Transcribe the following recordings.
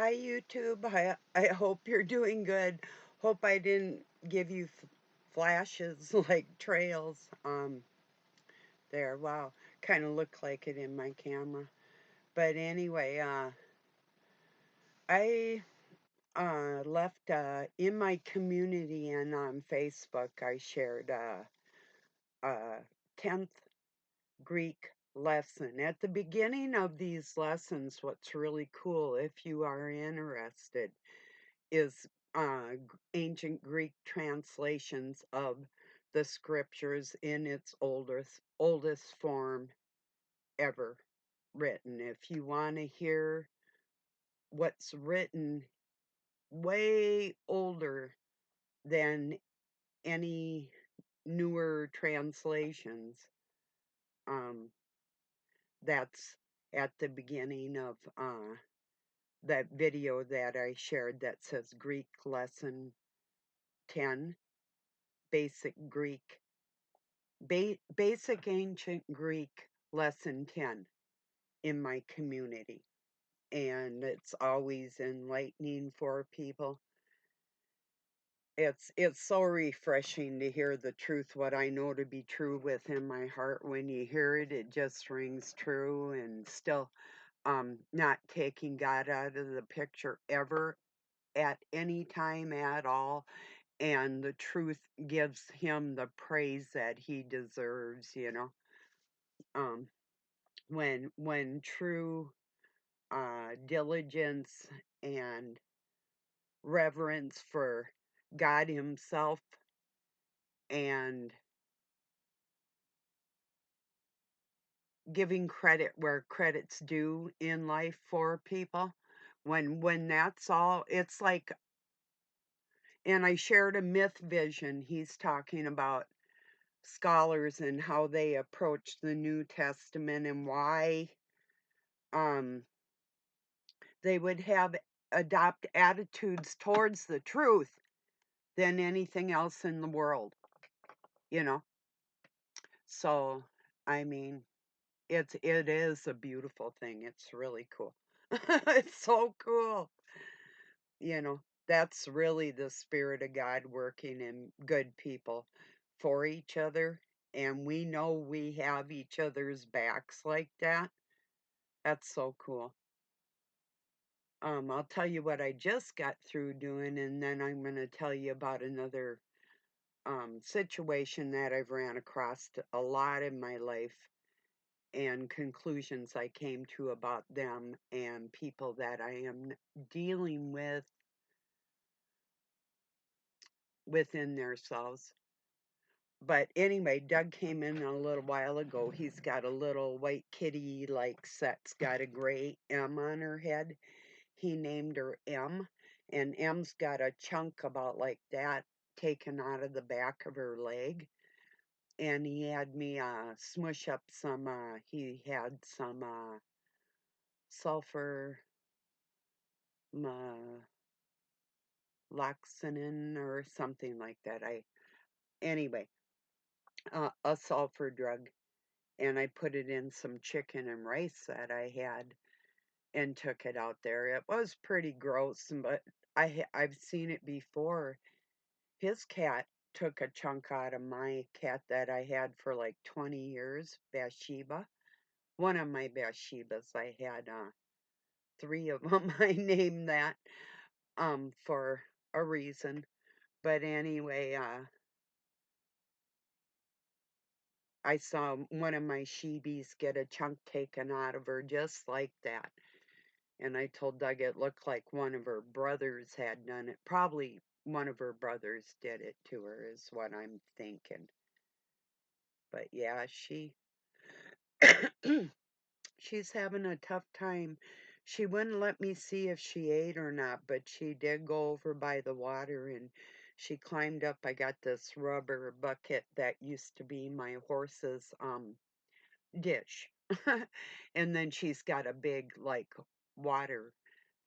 Hi, YouTube. I hope you're doing good. Hope I didn't give you flashes like trails. There. Wow, kind of look like it in my camera. But anyway, I left in my community and on Facebook. I shared a 10th Greek lesson. At the beginning of these lessons, what's really cool, if you are interested, is ancient Greek translations of the scriptures in its oldest form ever written. If you want to hear what's written way older than any newer translations, um, that's at the beginning of that video that I shared that says Greek lesson 10, basic Greek Basic Ancient Greek Lesson 10 in my community. And it's always enlightening for people. It's so refreshing to hear the truth, what I know to be true within my heart. When you hear it, it just rings true, and still not taking God out of the picture ever at any time at all. And the truth gives him the praise that he deserves. Um, when true diligence and reverence for God Himself and giving credit where credit's due in life for people, when that's all, it's like. And I shared a myth vision. He's talking about scholars and how they approach the New Testament and why um they would have adopt attitudes towards the truth than anything else in the world, you know. So, I mean, it is a beautiful thing. It's really cool. It's so cool. You know, that's really the spirit of God working in good people for each other. And we know we have each other's backs like that. That's so cool. I'll tell you what I just got through doing, and then I'm going to tell you about another situation that I've ran across a lot in my life and conclusions I came to about them and people that I am dealing with within themselves. But anyway, Doug came in a little while ago. He's got a little white kitty like set's got a gray M on her head. He named her M, and M's got a chunk about like that taken out of the back of her leg. And he had me smush up some, he had some sulfur loxonin or something like that. Anyway, a sulfur drug, and I put it in some chicken and rice that I had and took it out there. It was pretty gross, but I've seen it before. His cat took a chunk out of my cat that I had for like 20 years, Bathsheba. One of my Bathshebas. I had three of them. I named that for a reason. But anyway, I saw one of my sheebies get a chunk taken out of her just like that. And I told Doug it looked like one of her brothers had done it. Probably one of her brothers did it to her, is what I'm thinking. But yeah, she's having a tough time. She wouldn't let me see if she ate or not, but she did go over by the water and she climbed up. I got this rubber bucket that used to be my horse's dish. And then she's got a big like water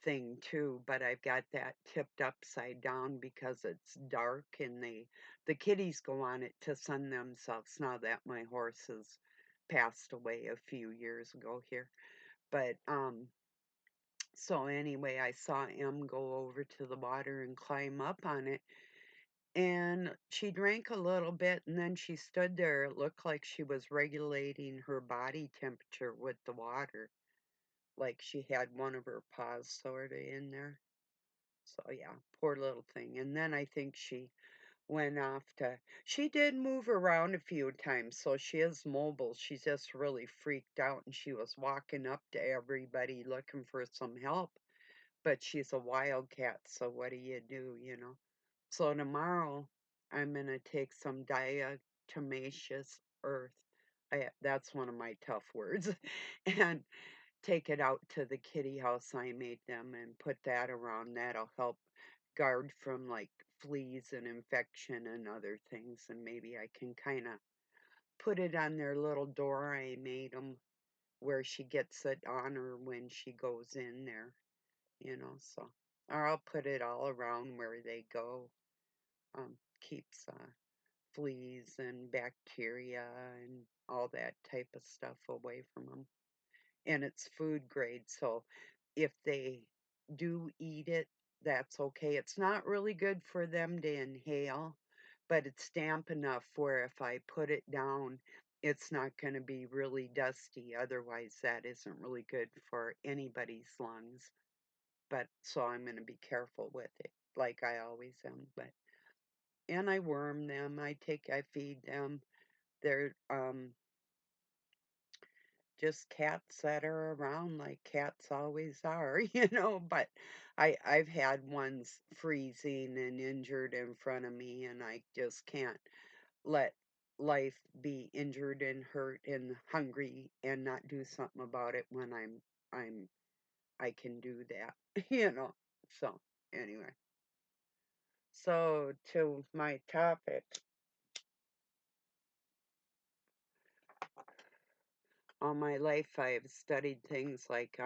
thing too, but I've got that tipped upside down because it's dark and the kitties go on it to sun themselves now that my horse has passed away a few years ago here. But So anyway, I saw Em go over to the water and climb up on it, and she drank a little bit, and then she stood there. It looked like she was regulating her body temperature with the water, like she had one of her paws sorta in there. So yeah, poor little thing. And then I think she went off to she did move around a few times, so she is mobile. She's just really freaked out, and she was walking up to everybody looking for some help. But she's a wildcat, so what do you do, you know? So tomorrow I'm gonna take some diatomaceous earth. That's one of my tough words. And take it out to the kitty house I made them and put that around. That'll help guard from like fleas and infection and other things. And maybe I can kind of put it on their little door I made them where she gets it on her when she goes in there, you know. So, or I'll put it all around where they go. Keeps fleas and bacteria and all that type of stuff away from them. And it's food grade, so if they do eat it, that's okay. It's not really good for them to inhale, but it's damp enough where if I put it down, it's not going to be really dusty. Otherwise, that isn't really good for anybody's lungs. But so I'm going to be careful with it, like I always am. But and I worm them. I feed them. They're just cats that are around like cats always are, you know, but I've had ones freezing and injured in front of me, and I just can't let life be injured and hurt and hungry and not do something about it when I'm I can do that, you know. So, anyway. So, to my topic, all my life I've studied things like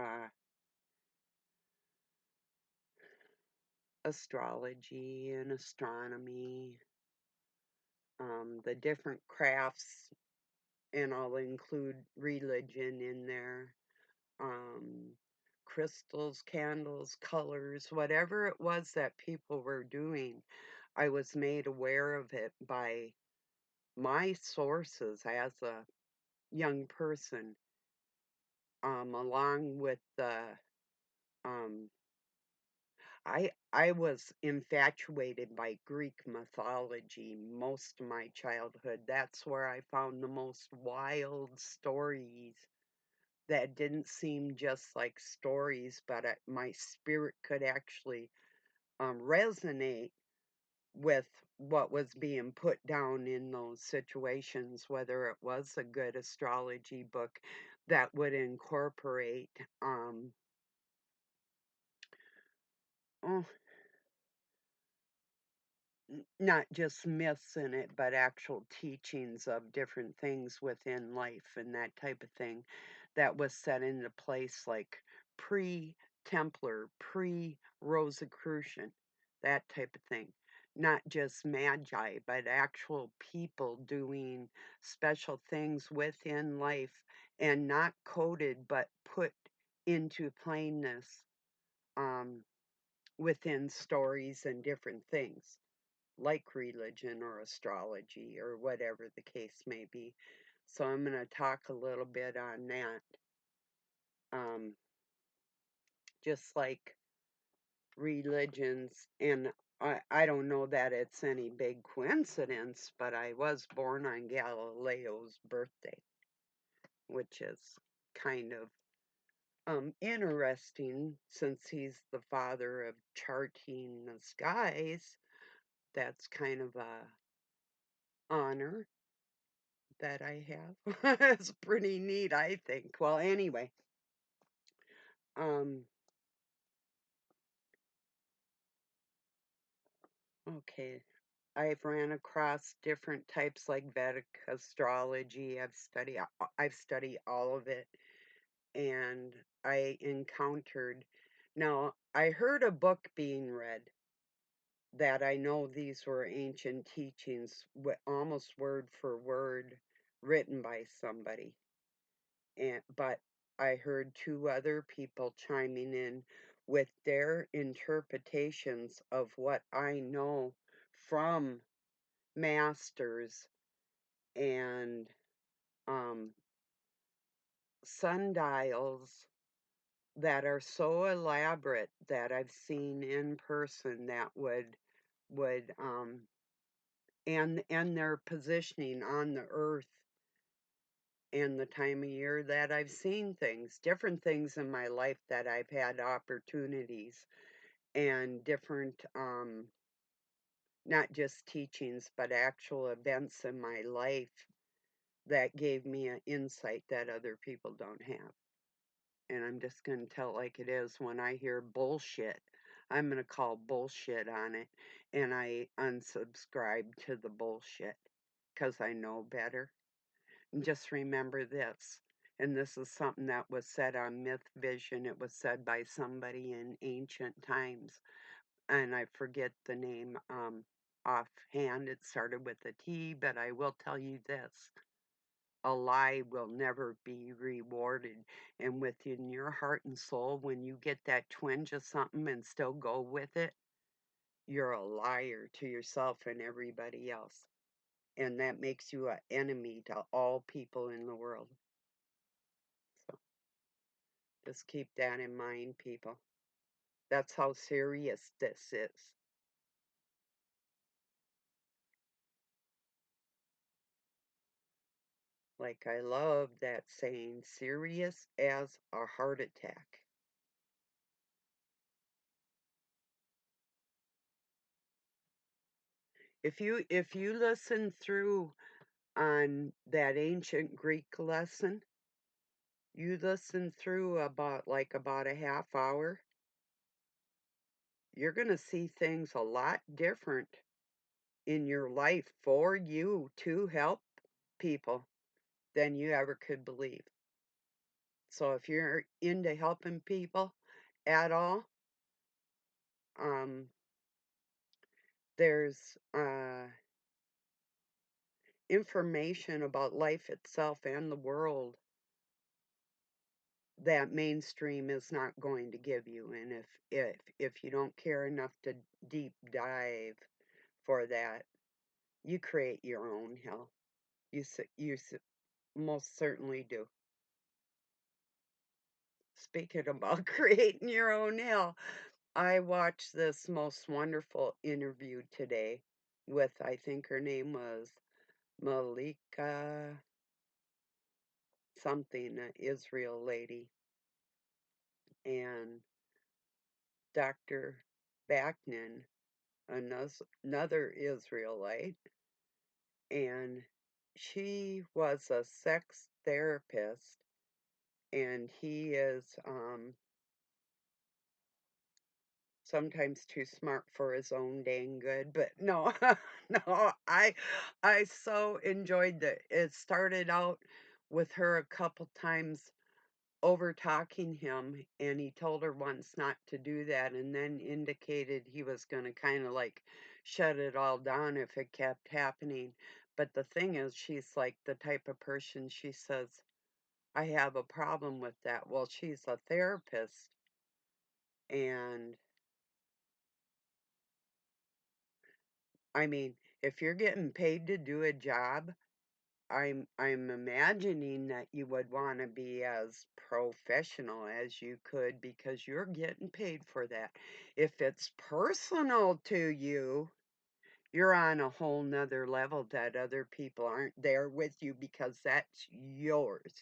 astrology and astronomy, the different crafts, and I'll include religion in there, um, crystals, candles, colors, whatever it was that people were doing. I was made aware of it by my sources as a young person, along with the um, I was infatuated by Greek mythology most of my childhood. That's where I found the most wild stories that didn't seem just like stories, but my spirit could actually resonate with what was being put down in those situations, whether it was a good astrology book that would incorporate oh, not just myths in it, but actual teachings of different things within life and that type of thing that was set into place like pre-Templar, pre-Rosicrucian, that type of thing. Not just magi, but actual people doing special things within life and not coded, but put into plainness um, within stories and different things like religion or astrology or whatever the case may be. So I'm going to talk a little bit on that. Um, just like religions, and I don't know that it's any big coincidence, but I was born on Galileo's birthday, which is kind of interesting since he's the father of charting the skies. That's kind of a honor that I have. It's pretty neat, I think. Well, anyway, um, okay. I've ran across different types like Vedic astrology. I've studied all of it, and I encountered. Now, I heard a book being read that I know these were ancient teachings, almost word for word, written by somebody. And but I heard two other people chiming in with their interpretations of what I know from masters and um, sundials that are so elaborate that I've seen in person that would and their positioning on the earth and the time of year that I've seen things, different things in my life that I've had opportunities and different not just teachings but actual events in my life that gave me an insight that other people don't have. And I'm just going to tell it like it is. When I hear bullshit, I'm going to call bullshit on it, and I unsubscribe to the bullshit because I know better. And just remember this, and this is something that was said on Myth Vision. It was said by somebody in ancient times, and I forget the name offhand. It started with a T, but I will tell you this. A lie will never be rewarded. And within your heart and soul, when you get that twinge of something and still go with it, you're a liar to yourself and everybody else. And that makes you an enemy to all people in the world. So just keep that in mind, people. That's how serious this is. Like, I love that saying, serious as a heart attack. If you listen through on that ancient Greek lesson, you listen through about a half hour, you're going to see things a lot different in your life for you to help people than you ever could believe. So if you're into helping people at all, um, there's information about life itself and the world that mainstream is not going to give you. And if you don't care enough to deep dive for that, you create your own hell. You most certainly do. Speaking about creating your own hell, I watched this most wonderful interview today with, I think her name was Malika something, an Israel lady, and Dr. Baknan, another Israelite, and she was a sex therapist, and he is sometimes too smart for his own dang good. But no, no, I so enjoyed that. It started out with her a couple times over talking him, and he told her once not to do that, and then indicated he was going to kind of like shut it all down if it kept happening. But the thing is, she's like the type of person, she says, I have a problem with that. Well, she's a therapist, and I mean, if you're getting paid to do a job, I'm imagining that you would want to be as professional as you could because you're getting paid for that. If it's personal to you, you're on a whole nother level that other people aren't there with you because that's yours.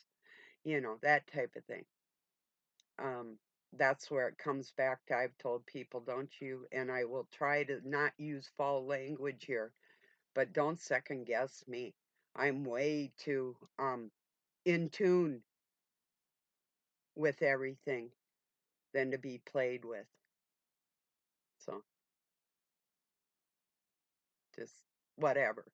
That type of thing. Um, that's where it comes back to I've told people, don't you, and I will try to not use foul language here, but don't second guess me. I'm way too in tune with everything than to be played with. So just whatever.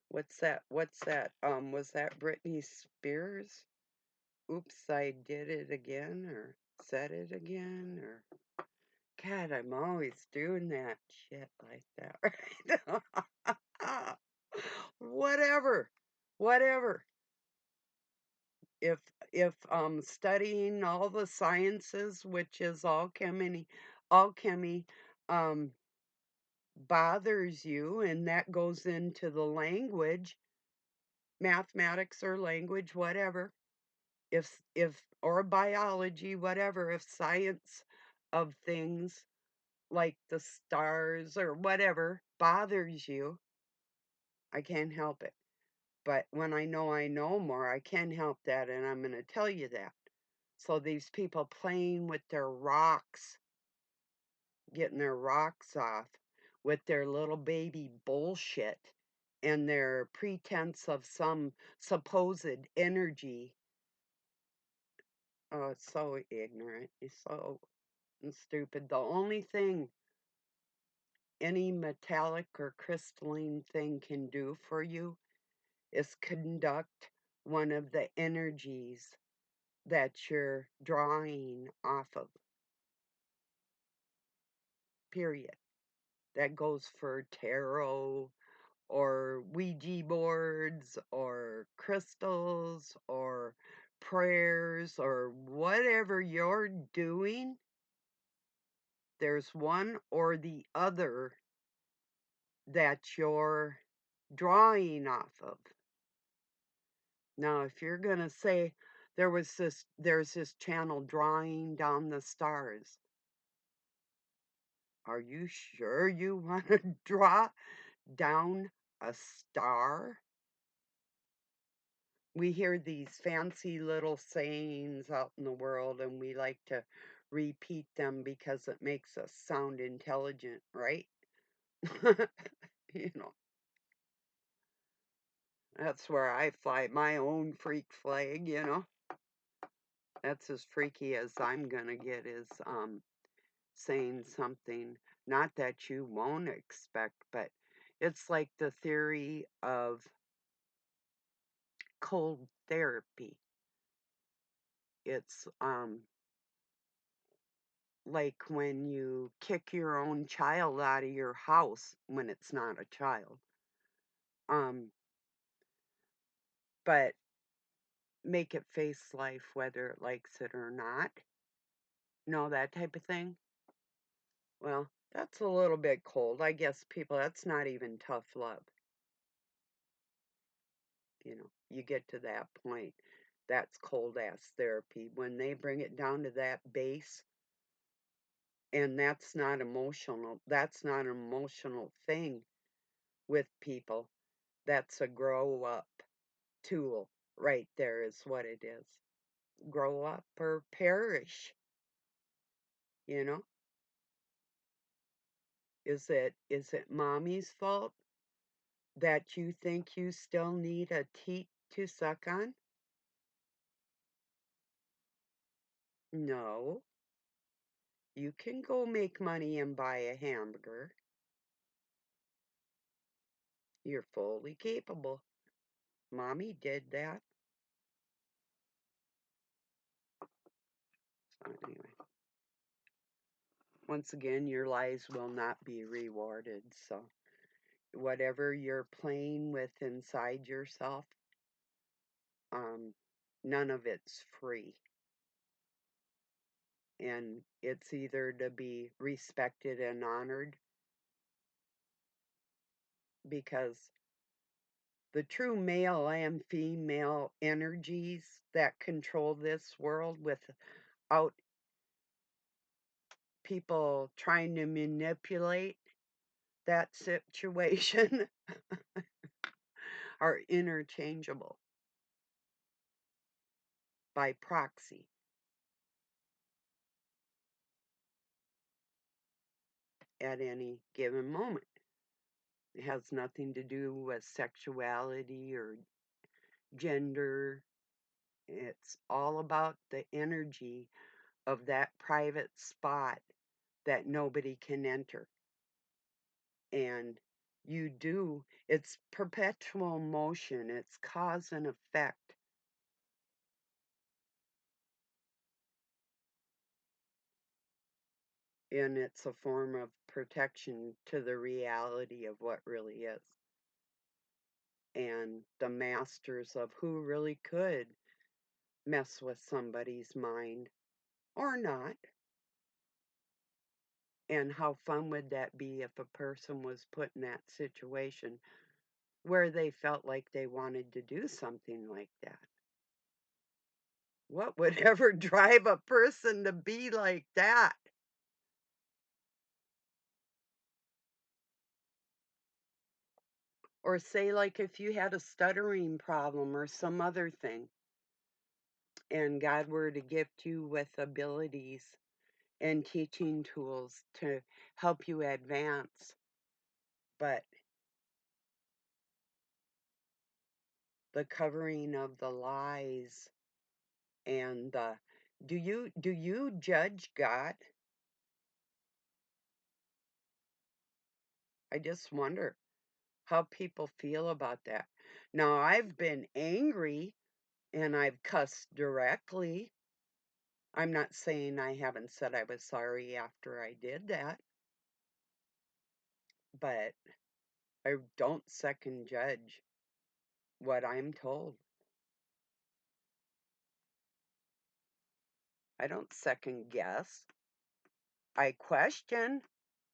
What's that? What's that? Was that Britney Spears? Oops, I did it again, or said it again, or God, I'm always doing that shit like that, right? Whatever. whatever. If if studying all the sciences, which is alchemy um bothers you, and that goes into the language, mathematics or language, whatever, if or biology, whatever, if science of things like the stars or whatever bothers you, I can't help it. But when I know more, I can help that, and I'm going to tell you that. So these people playing with their rocks, getting their rocks off with their little baby bullshit and their pretense of some supposed energy. Oh, it's so ignorant. It's so stupid. The only thing any metallic or crystalline thing can do for you is conduct one of the energies that you're drawing off of, period. That goes for tarot or Ouija boards or crystals or prayers or whatever you're doing. There's one or the other that you're drawing off of. Now, if you're going to say there's this channel drawing down the stars, are you sure you want to draw down a star? We hear these fancy little sayings out in the world, and we like to repeat them because it makes us sound intelligent, right? You know, that's where I fly my own freak flag, you know. That's as freaky as I'm gonna get, is saying something not that you won't expect, but it's like the theory of cold therapy. It's like when you kick your own child out of your house when it's not a child. Um, but make it face life whether it likes it or not. Know that type of thing. Well, that's a little bit cold. I guess people, that's not even tough love. You know, you get to that point. That's cold ass therapy. When they bring it down to that base, and that's not an emotional thing with people. That's a grow up tool right there, is what it is. Grow up or perish, you know? Is it mommy's fault that you think you still need a teat to suck on? No. You can go make money and buy a hamburger. You're fully capable. Mommy did that. So anyway, once again, your lies will not be rewarded. So whatever you're playing with inside yourself, um, none of it's free. And it's either to be respected and honored, because the true male and female energies that control this world without people trying to manipulate that situation are interchangeable by proxy at any given moment. It has nothing to do with sexuality or gender. It's all about the energy of that private spot that nobody can enter. And it's perpetual motion, it's cause and effect. And it's a form of protection to the reality of what really is. and the masters of who really could mess with somebody's mind or not. And how fun would that be if a person was put in that situation where they felt like they wanted to do something like that? What would ever drive a person to be like that? Or say, like, if you had a stuttering problem or some other thing, and God were to gift you with abilities and teaching tools to help you advance, but the covering of the lies and the do you judge God? I just wonder how people feel about that. Now, I've been angry and I've cussed directly. I'm not saying I haven't said I was sorry after I did that, but I don't second judge what I'm told. I don't second guess. I question,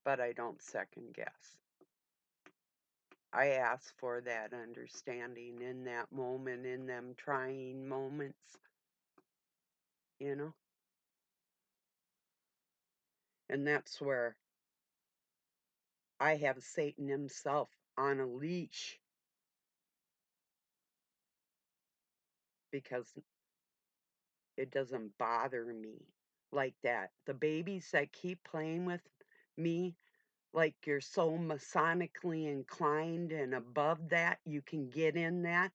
but I don't second guess. I ask for that understanding in that moment, in them trying moments, you know? And that's where I have Satan himself on a leash because it doesn't bother me like that. The babies that keep playing with me, like you're so masonically inclined and above that, you can get in that.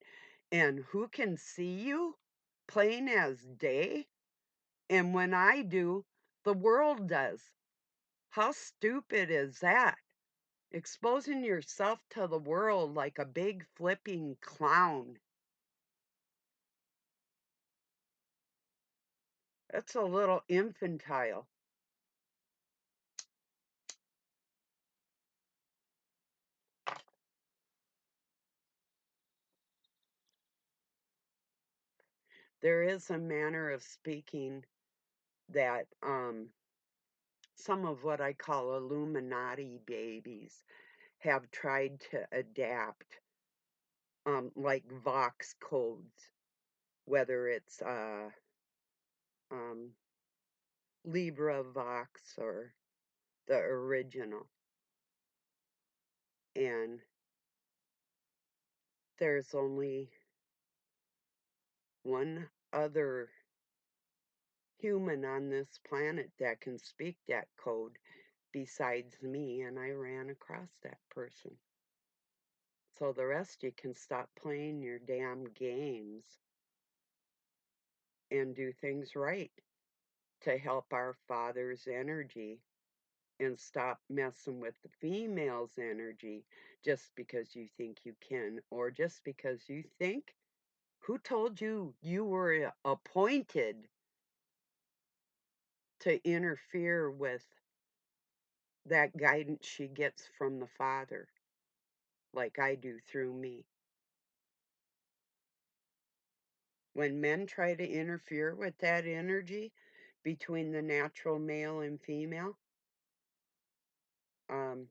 And who can see you playing as day? And when I do, the world does. How stupid is that? Exposing yourself to the world like a big flipping clown. That's a little infantile. There is a manner of speaking that some of what I call Illuminati babies have tried to adapt, like Vox codes, whether it's um, Libra Vox or the original. And there's only one other human on this planet that can speak that code besides me, and I ran across that person. So the rest you can stop playing your damn games and do things right to help our father's energy and stop messing with the female's energy just because you think you can or just because you think. Who told you you were appointed to interfere with that guidance she gets from the Father, like I do through me? When men try to interfere with that energy between the natural male and female, um,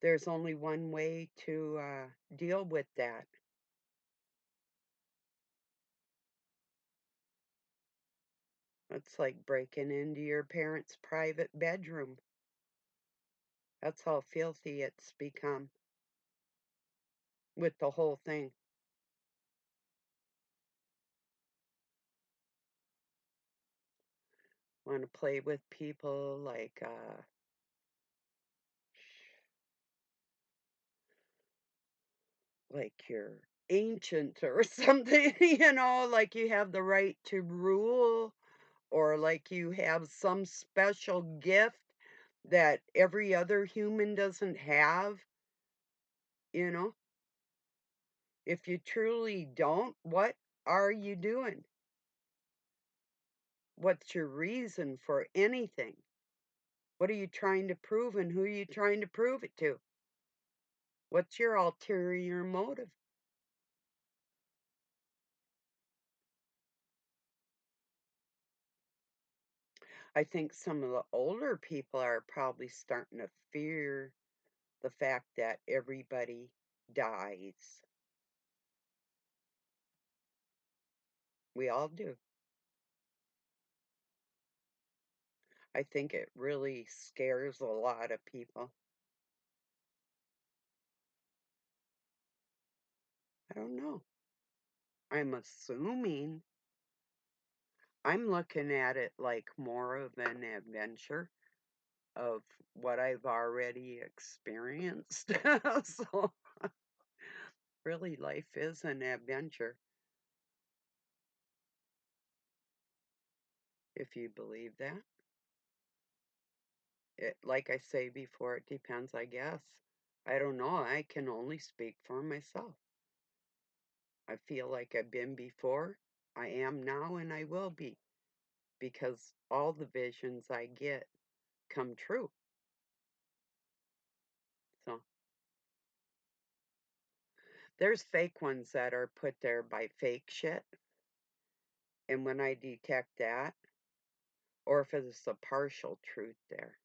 there's only one way to deal with that. It's like breaking into your parents' private bedroom. That's how filthy it's become with the whole thing. Want to play with people like you're ancient or something, like you have the right to rule or like you have some special gift that every other human doesn't have, you know? If you truly don't, what are you doing? What's your reason for anything? What are you trying to prove and who are you trying to prove it to? What's your ulterior motive? I think some of the older people are probably starting to fear the fact that everybody dies. We all do. I think it really scares a lot of people. I don't know. I'm assuming I'm looking at it like more of an adventure of what I've already experienced. So, really, life is an adventure, if you believe that. Like I say before, it depends, I guess. I don't know. I can only speak for myself. I feel like I've been before, I am now, and I will be because all the visions I get come true. So there's fake ones that are put there by fake shit. And when I detect that, or if it's a partial truth there,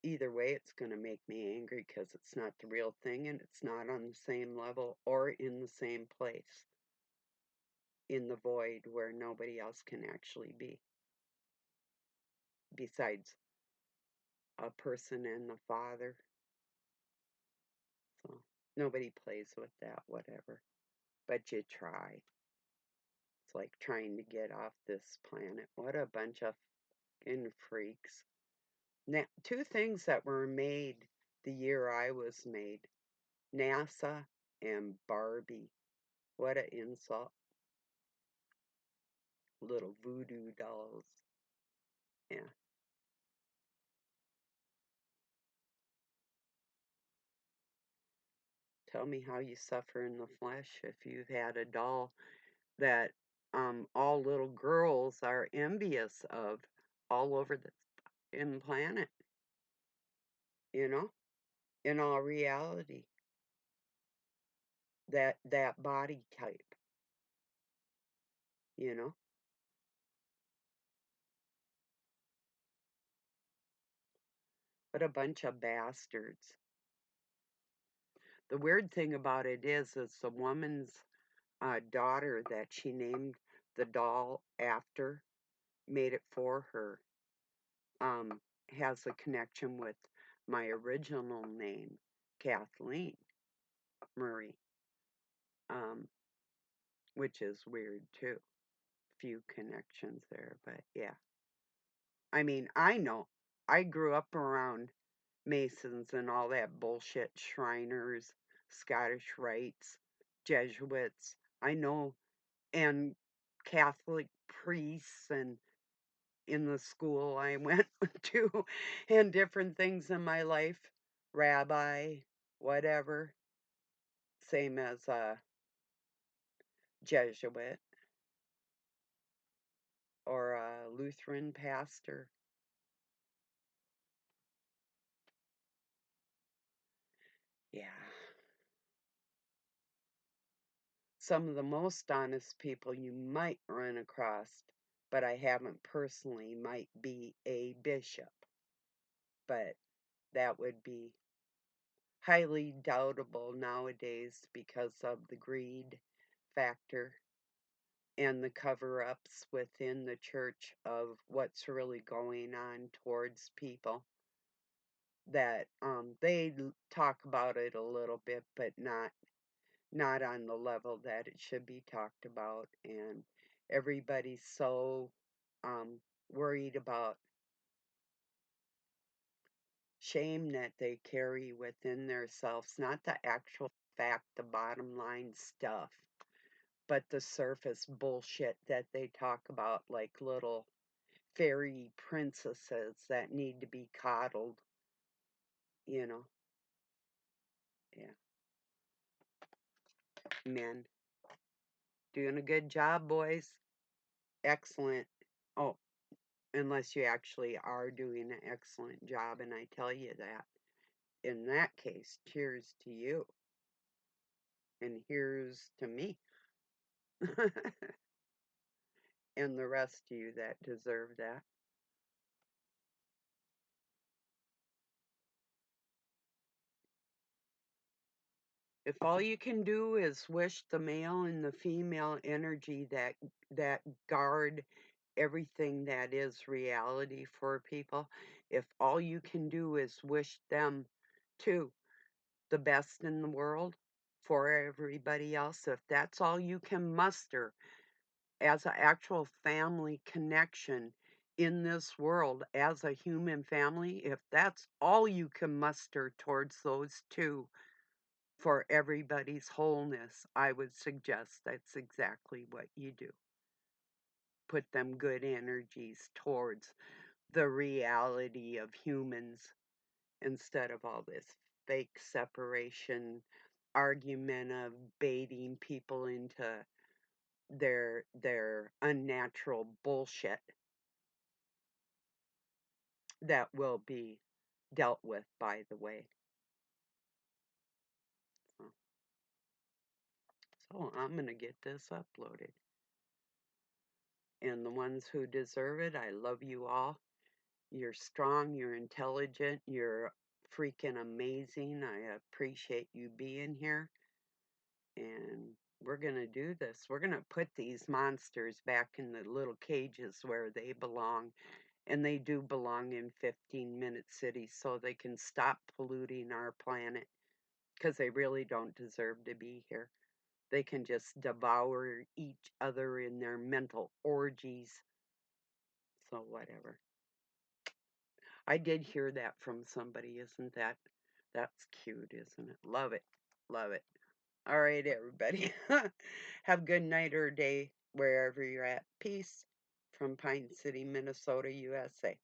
either way, it's going to make me angry because it's not the real thing and it's not on the same level or in the same place in the void where nobody else can actually be besides a person and the Father. So nobody plays with that, whatever. But you try. It's like trying to get off this planet. What a bunch of fucking freaks. Now, two things that were made the year I was made: NASA and Barbie. What an insult. Little voodoo dolls. Yeah. Tell me how you suffer in the flesh if you've had a doll that all little girls are envious of all over the in planet, you know? In all reality, that body type, you know? What a bunch of bastards. The weird thing about it is the woman's daughter that she named the doll after, made it for her, um, has a connection with my original name, Kathleen Murray, um, which is weird too. Few connections there, but yeah. I mean, I know. I grew up around Masons and all that bullshit, Shriners, Scottish Rites, Jesuits. I know, and Catholic priests, and in the school I went to, and different things in my life, rabbi, whatever, same as a Jesuit or a Lutheran pastor. Yeah. Some of the most honest people you might run across, but I haven't personally, might be a bishop. But that would be highly doubtable nowadays because of the greed factor and the cover ups within the church of what's really going on towards people. That they talk about it a little bit, but not on the level that it should be talked about. And everybody's so um, worried about shame that they carry within themselves, not the actual fact, the bottom line stuff, but the surface bullshit that they talk about, like little fairy princesses that need to be coddled, you know. Yeah, men. Doing a good job, boys. Excellent. Oh, unless you actually are doing an excellent job, and I tell you that. in that case, cheers to you. And here's to me. And the rest of you that deserve that. If all you can do is wish the male and the female energy that guard everything that is reality for people, if all you can do is wish them too the best in the world for everybody else, if that's all you can muster as an actual family connection in this world as a human family, if that's all you can muster towards those two for everybody's wholeness, I would suggest that's exactly what you do. Put them good energies towards the reality of humans instead of all this fake separation argument of baiting people into their unnatural bullshit that will be dealt with, by the way. So I'm going to get this uploaded. And the ones who deserve it, I love you all. You're strong, you're intelligent, you're freaking amazing. I appreciate you being here. And we're going to do this. We're going to put these monsters back in the little cages where they belong. And they do belong in 15-minute cities so they can stop polluting our planet because they really don't deserve to be here. They can just devour each other in their mental orgies. So, whatever. I did hear that from somebody. Isn't that's cute, isn't it? Love it. Love it. All right, everybody. Have a good night or day wherever you're at. Peace from Pine City, Minnesota, USA.